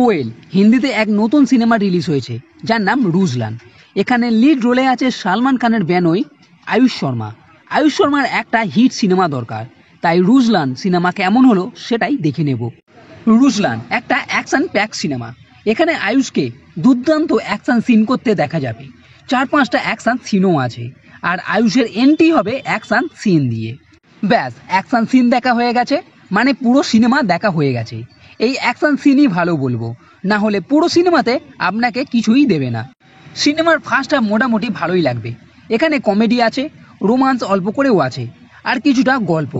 কোয়েল হিন্দিতে এক নতুন সিনেমা রিলিজ হয়েছে যার নাম রুজলান। এখানে লিড রোলে আছে সালমান খানের বেনই আয়ুষ শর্মা। আয়ুষ শর্মার একটা হিট সিনেমা দরকার, তাই রুজলান সিনেমা কেমন হলো সেটাই দেখে নেব। রুজলান একটা অ্যাকশন প্যাক সিনেমা। এখানে আয়ুষকে দুর্দান্ত অ্যাকশন সিন করতে দেখা যাবে। 4-5টা অ্যাকশন সিনও আছে, আর আয়ুষের এন্ট্রি হবে অ্যাকশন সিন দিয়ে। ব্যাস, অ্যাকশন সিন দেখা হয়ে গেছে মানে পুরো সিনেমা দেখা হয়ে গেছে। এই অ্যাকশন সিনই ভালো বলবো, না হলে পুরো সিনেমাতে আপনাকে কিছুই দেবে না। সিনেমার ফার্স্ট হাফ মোটামুটি ভালোই লাগবে। এখানে কমেডি আছে, রোমান্স অল্প করেও আছে, আর কিছুটা গল্প।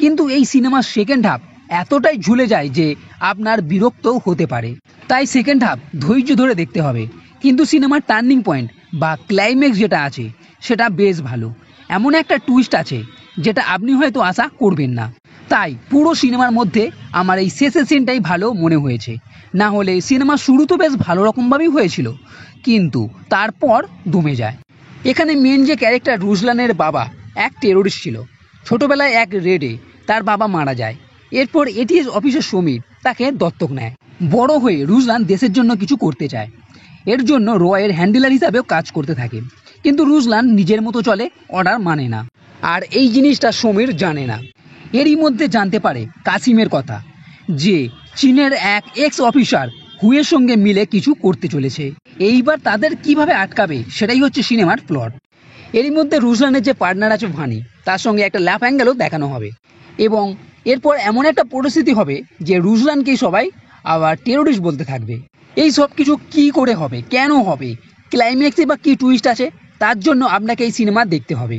কিন্তু এই সিনেমার সেকেন্ড হাফ এতটাই ঝুলে যায় যে আপনার বিরক্তও হতে পারে, তাই সেকেন্ড হাফ ধৈর্য ধরে দেখতে হবে। কিন্তু সিনেমার টার্নিং পয়েন্ট বা ক্লাইম্যাক্স যেটা আছে সেটা বেশ ভালো। এমন একটা টুইস্ট আছে যেটা আপনি হয়তো আশা করবেন না। তাই পুরো সিনেমার মধ্যে আমার এই শেষের সিনটাই ভালো মনে হয়েছে। না হলে সিনেমা শুরু তো বেশ ভালো রকমভাবেই হয়েছিল, কিন্তু তারপর দমে যায়। এখানে মেন যে ক্যারেক্টার রুজলানের বাবা এক টেরোরিস্ট ছিল। ছোটবেলায় এক রেডে তার বাবা মারা যায়। এরপর এটিএস অফিসার সমীর তাকে দত্তক নেয়। বড় হয়ে রুজলান দেশের জন্য কিছু করতে চায়, এর জন্য রয়ের হ্যান্ডেলার হিসাবেও কাজ করতে থাকে। কিন্তু রুজলান নিজের মতো চলে, অর্ডার মানে না, আর এই জিনিসটা সমীর জানে না। এরই মধ্যে জানতে পারে কাসিমের কথা, যে চীনের এক এক্স অফিসার হুয়ের সঙ্গে মিলে কিছু করতে চলেছে। এইবার তাদের কিভাবে আটকাবে সেটাই হচ্ছে সিনেমার প্লট। এরই মধ্যে রুজলানের যে পার্টনার আছে ভানি, তার সঙ্গে একটা ল্যাপ অ্যাঙ্গেলও দেখানো হবে। এবং এরপর এমন একটা পরিস্থিতি হবে যে রুজলানকেই সবাই আবার টেরোরিস্ট বলতে থাকবে। এই সব কিছু কি করে হবে, কেন হবে, ক্লাইম্যাক্সে বা কি টুইস্ট আছে, তার জন্য আপনাকে এই সিনেমা দেখতে হবে।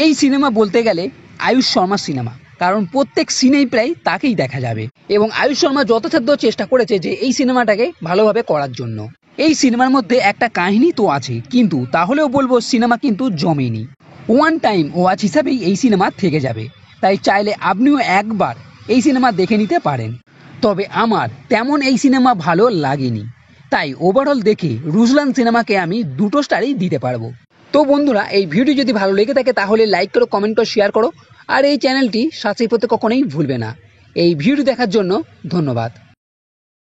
এই সিনেমা বলতে গেলে আয়ুষ শর্মার সিনেমা, কারণ প্রত্যেক সিনেই প্রায় তাকেই দেখা যাবে। এবং আয়ুষ শর্মা যথাসাধ্য চেষ্টা করেছে যে এই সিনেমাটাকে ভালোভাবে করার জন্য। এই সিনেমার মধ্যে একটা কাহিনী তো আছে, কিন্তু তাহলেও বলবো সিনেমা কিন্তু জমেনি। ওয়ান টাইম ওয়াচ হিসাবেই এই সিনেমা থেকে যাবে, তাই চাইলে আপনিও একবার এই সিনেমা দেখে নিতে পারেন। তবে আমার তেমন এই সিনেমা ভালো লাগেনি, তাই ওভারঅল দেখে রুজলান সিনেমাকে আমি 2 স্টারই দিতে পারবো। তো বন্ধুরা, এই ভিডিও যদি ভালো লেগে থাকে তাহলে লাইক করো, কমেন্ট করো, শেয়ার করো, আর এই চ্যানেলটি সাবস্ক্রাইব করতে কখনোই ভুলবে না। এই ভিডিও দেখার জন্য ধন্যবাদ।